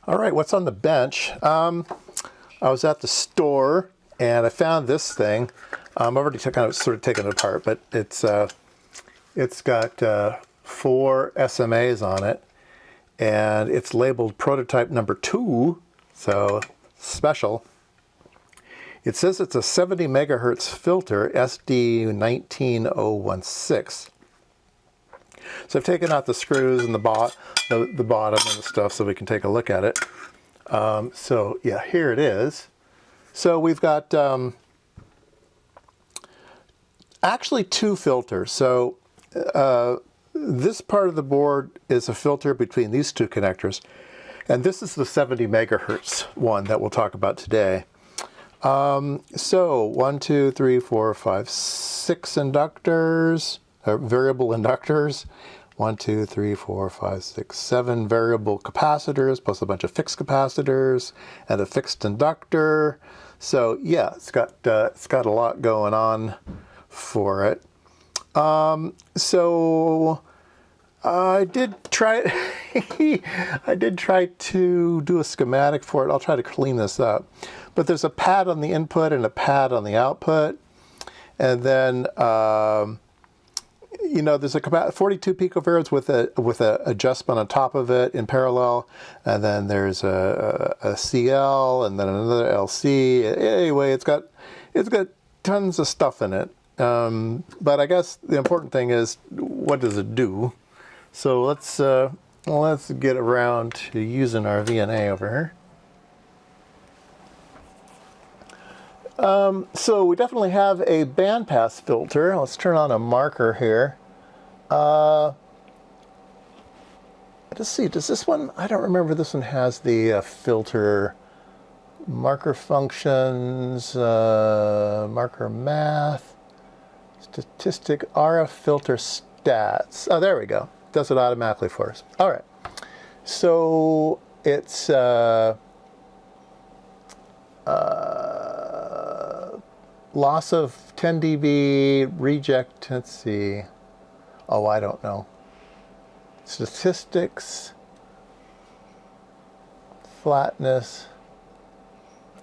All right, what's on the bench? I was at the store and I found this thing. I've already kind of sort of taken it apart, but it's got 4 SMAs on it, and it's labeled prototype number 2, so special. It says it's a 70 megahertz filter, SD19016. So I've taken out the screws and the bottom and the stuff so we can take a look at it. So yeah, here it is. So we've got actually 2 filters. So this part of the board is a filter between these 2 connectors, and this is the 70 megahertz one that we'll talk about today. So 1, 2, 3, 4, 5, 6 inductors, variable inductors. 1, 2, 3, 4, 5, 6, 7 variable capacitors, plus a bunch of fixed capacitors and a fixed inductor. So yeah, it's got a lot going on for it. So I did try I did try to do a schematic for it. I'll try to clean this up. But there's a pad on the input and a pad on the output. And then, you know, there's a 42 picofarads with a adjustment on top of it in parallel. And then there's a CL and then another LC. Anyway, it's got tons of stuff in it. But I guess the important thing is, what does it do? So let's get around to using our VNA over here. So we definitely have a bandpass filter. Let's turn on a marker here. Let's see, does this one, I don't remember this one has the filter marker functions, marker math, statistic, RF filter stats. Oh, there we go. Does it automatically for us. All right. So it's loss of 10 dB, reject, let's see. Oh, I don't know. Statistics, flatness.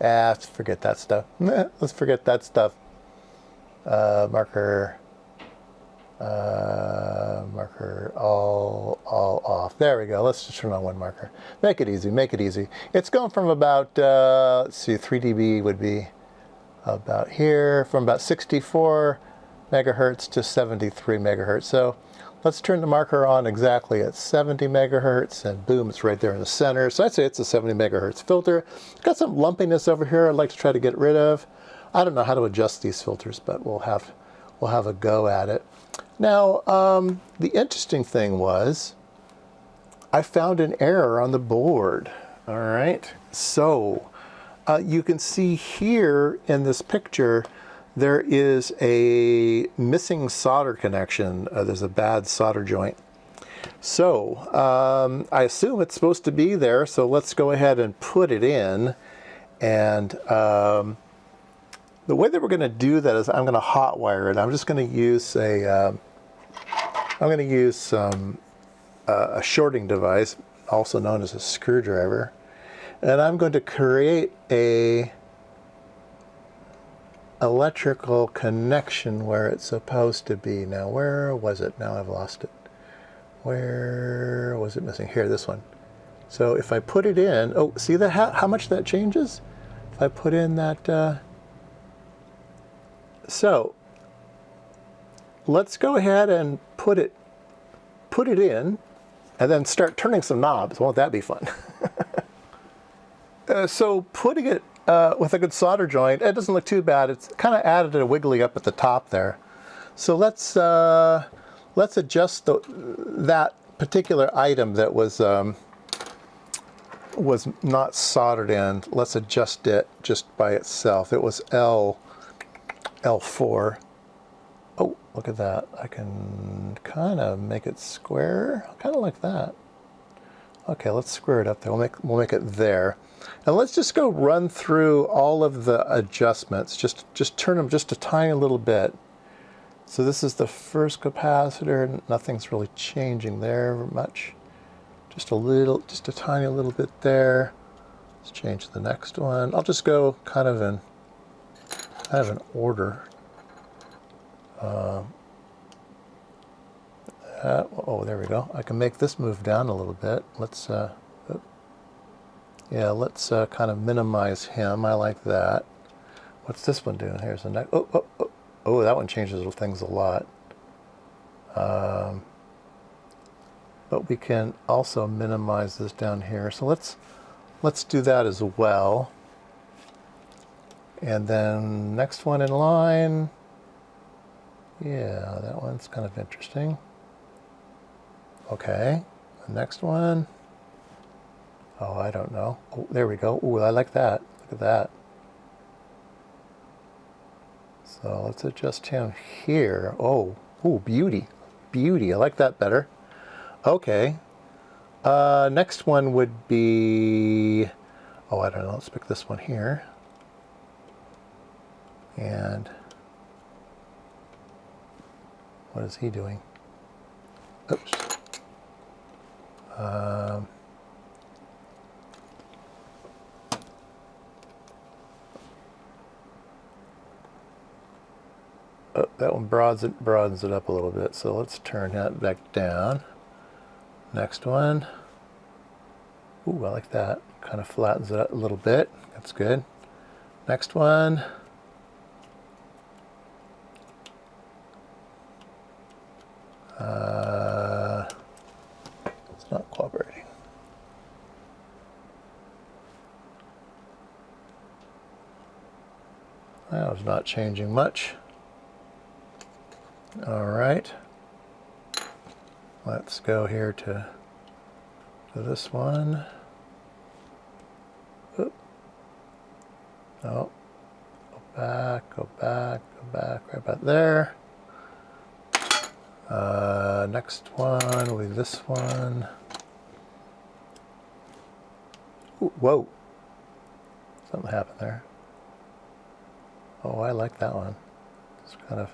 Let's forget that stuff. Let's forget that stuff. Marker all off. There we go. Let's just turn on one marker. Make it easy, make it easy. It's going from about, let's see, 3 dB would be about here, from about 64 megahertz to 73 megahertz. So let's turn the marker on exactly at 70 megahertz, and boom, it's right there in the center. So I'd say it's a 70 megahertz filter. It's got some lumpiness over here I'd like to try to get rid of. I don't know how to adjust these filters, but we'll have a go at it. Now, the interesting thing was I found an error on the board. All right, so you can see here in this picture there is a missing solder connection. There's a bad solder joint. So I assume it's supposed to be there, so let's go ahead and put it in. And the way that we're going to do that is I'm going to hot wire it. I'm just going to use a shorting device, also known as a screwdriver, and I'm going to create a electrical connection where it's supposed to be. Now, where was it? Now I've lost it. Where was it missing? Here, this one. So if I put it in, oh, see that how much that changes? If I put in that, so let's go ahead and put it in, and then start turning some knobs. Won't that be fun? So putting it with a good solder joint, it doesn't look too bad. It's kind of added a wiggly up at the top there. So let's adjust that particular item that was not soldered in. Let's adjust it just by itself. It was L4. Oh, look at that. I can kind of make it square, kind of like that. Okay, let's square it up there. We'll make it there. And let's just go run through all of the adjustments. Just turn them just a tiny little bit. So this is the first capacitor. Nothing's really changing there much. Just a little, just a tiny little bit there. Let's change the next one. I'll just go kind of in order. Oh, there we go. I can make this move down a little bit. Let's, yeah, let's kind of minimize him. I like that. What's this one doing? Here's the next. Oh, that one changes things a lot. But we can also minimize this down here. So let's do that as well. And then next one in line. Yeah, that one's kind of interesting. Okay, the next one. Oh, I don't know. Oh, there we go. Oh, I like that. Look at that. So let's adjust him here. Oh, beauty. Beauty. I like that better. Okay. Next one would be, oh, I don't know. Let's pick this one here. And what is he doing? Oops. Oh, that one broadens it up a little bit, so let's turn that back down. Next one. Ooh, I like that. Kind of flattens it out a little bit. That's good. Next one. It's not cooperating. That was not changing much. All right. Let's go here to this one. Oop. Oh, go back, go back, go back, right about there. Next one will be this one. Ooh, whoa, something happened there. Oh, I like that one. Just kind of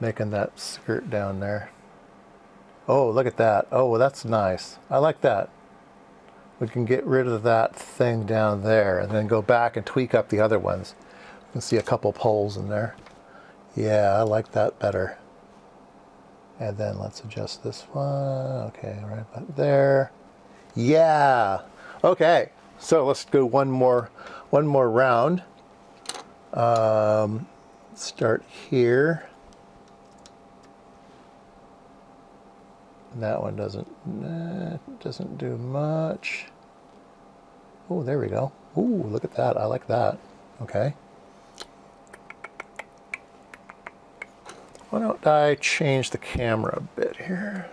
making that skirt down there. Oh, look at that. Oh, well, that's nice. I like that. We can get rid of that thing down there and then go back and tweak up the other ones. You can see a couple poles in there. Yeah, I like that better. And then let's adjust this one. Okay, right about there. Yeah. Okay. So let's go one more round. Start here. That one doesn't do much. Oh, there we go. Ooh, look at that. I like that. Okay. Why don't I change the camera a bit here?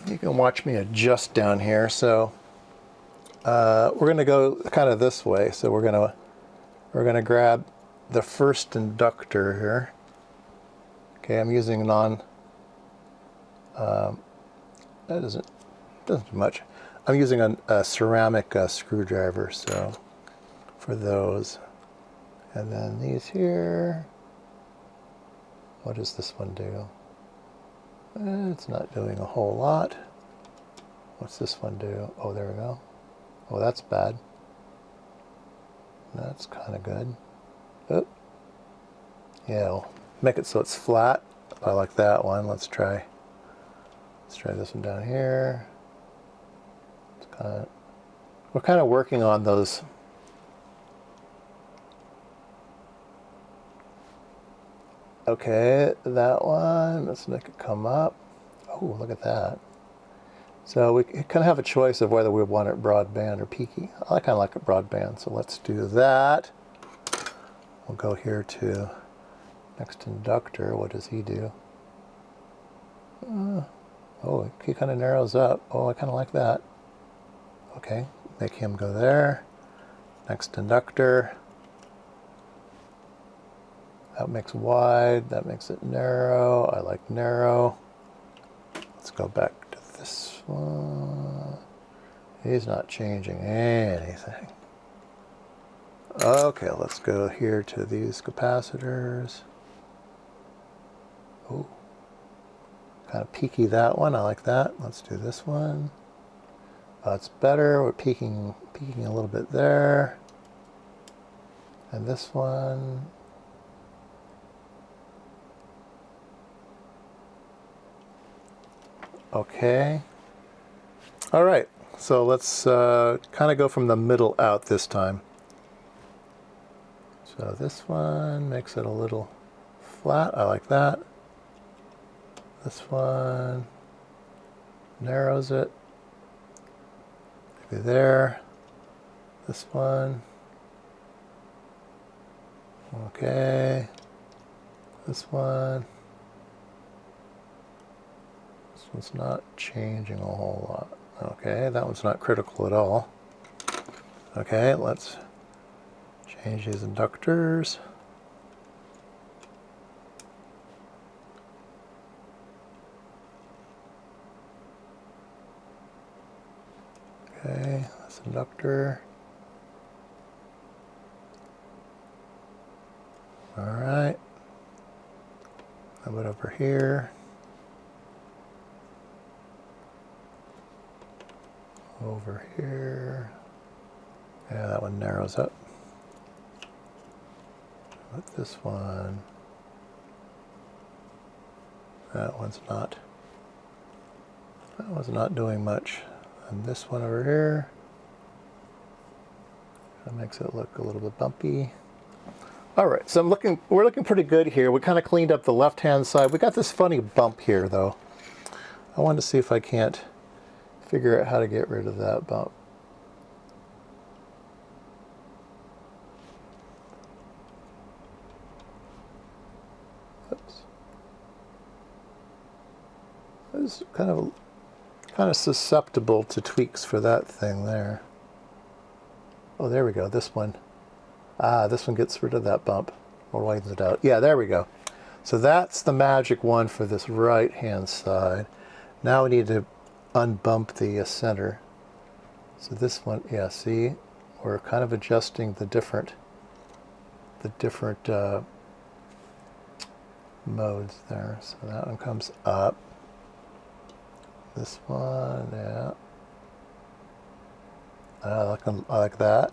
You can watch me adjust down here. So we're going to go kind of this way. So we're going to grab the first inductor here. Okay, I'm using that doesn't do much. I'm using a ceramic screwdriver, so for those. And then these here. What does this one do? It's not doing a whole lot. What's this one do? Oh, there we go. Oh, that's bad. That's kind of good. Oh. Yeah, we'll make it so it's flat. I like that one. Let's try this one down here. We're kind of working on those. Okay, that one. Let's make it come up. Oh, look at that. So we kind of have a choice of whether we want it broadband or peaky. I kind of like it broadband, so let's do that. We'll go here to next inductor. What does he do? Oh, he kind of narrows up. Oh, I kind of like that. Okay, make him go there. Next inductor. That makes wide, that makes it narrow. I like narrow. Let's go back to this one. He's not changing anything. Okay, let's go here to these capacitors. Oh, kind of peaky that one. I like that. Let's do this one. It's better. We're peaking a little bit there. And this one. Okay. All right. So let's kind of go from the middle out this time. So this one makes it a little flat. I like that. This one narrows it. Maybe there. This one. Okay. This one. This one's not changing a whole lot. Okay, that one's not critical at all. Okay, let's change these inductors. Okay, this inductor. All right. How about over here? Over here. Yeah, that one narrows up. But this one, that one's not doing much. And this one over here, that makes it look a little bit bumpy. All right, so we're looking pretty good here. We kind of cleaned up the left-hand side. We got this funny bump here, though. I wanted to see if I can't figure out how to get rid of that bump. Oops. It's kind of susceptible to tweaks for that thing there. Oh, there we go. This one. Ah, this one gets rid of that bump or widens it out. Yeah, there we go. So that's the magic one for this right-hand side. Now we need to unbump the center. So this one, yeah, see, we're kind of adjusting the different modes there. So that one comes up. This one, yeah. I like that.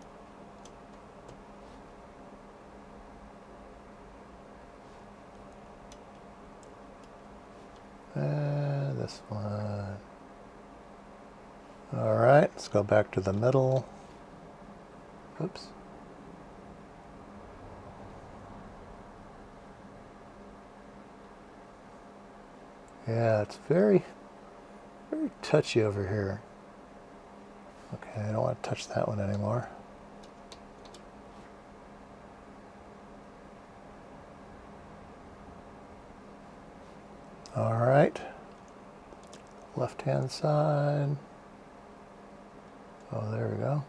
And this one. All right, let's go back to the middle. Oops. Yeah, it's very touchy over here. Okay, I don't want to touch that one anymore. All right, left-hand side. Oh, there we go.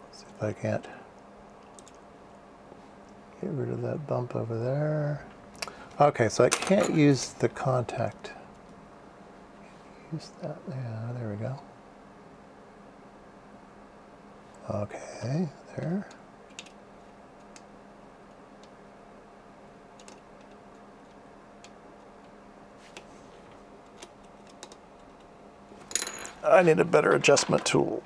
Let's see if I can't get rid of that bump over there. Okay, so I can't use the contact. Use that, yeah, there we go. Okay, there. I need a better adjustment tool.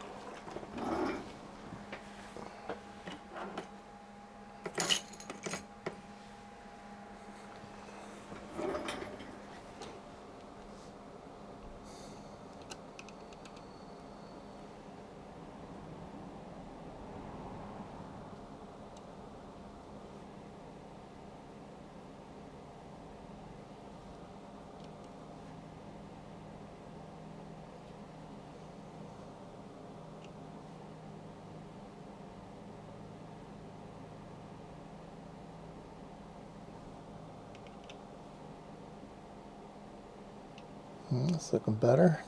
It's looking better.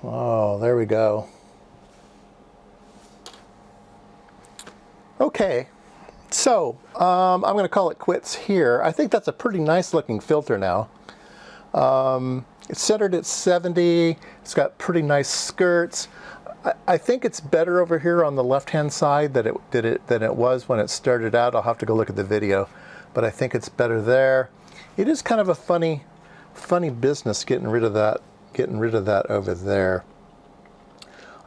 Oh, there we go. Okay, so I'm going to call it quits here. I think that's a pretty nice looking filter now. It's centered at 70. It's got pretty nice skirts. I think it's better over here on the left-hand side than it was when it started out. I'll have to go look at the video, but I think it's better there. It is kind of a funny business getting rid of that over there.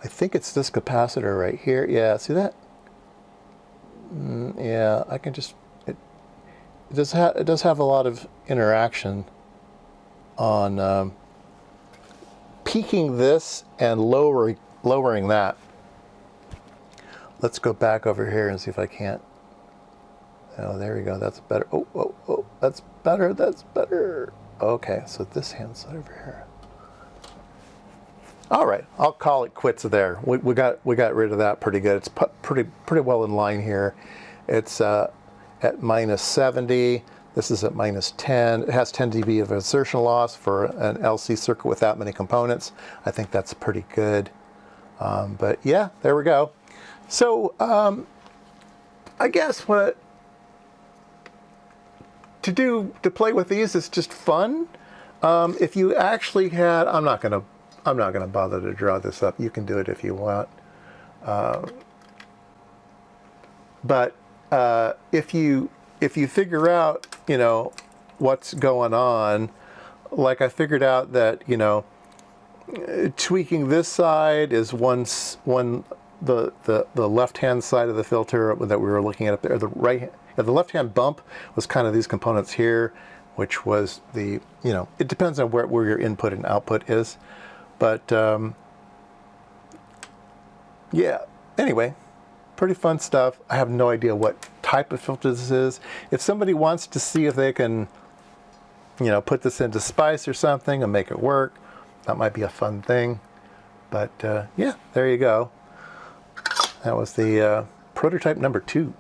I think it's this capacitor right here. Yeah, see that? Yeah, I can just it does have a lot of interaction on peaking this and lowering that. Let's go back over here and see if I can't. Oh, there we go. That's better. Oh, that's better. That's better. Okay, so this hand side over here. All right, I'll call it quits there. We got rid of that pretty good. It's pretty well in line here. It's at minus 70. This is at minus 10. It has 10 dB of insertion loss for an LC circuit with that many components. I think that's pretty good. But yeah, there we go. So I guess what to play with these is just fun. If you actually had, I'm not gonna bother to draw this up. You can do it if you want. But if you figure out, you know, what's going on, like I figured out that, you know, tweaking this side is the left-hand side of the filter that we were looking at there. The left-hand bump was kind of these components here, which was the, you know, it depends on where your input and output is. But yeah, anyway, pretty fun stuff. I have no idea what type of filter this is. If somebody wants to see if they can, you know, put this into Spice or something and make it work, that might be a fun thing. But yeah, there you go. That was the prototype number 2.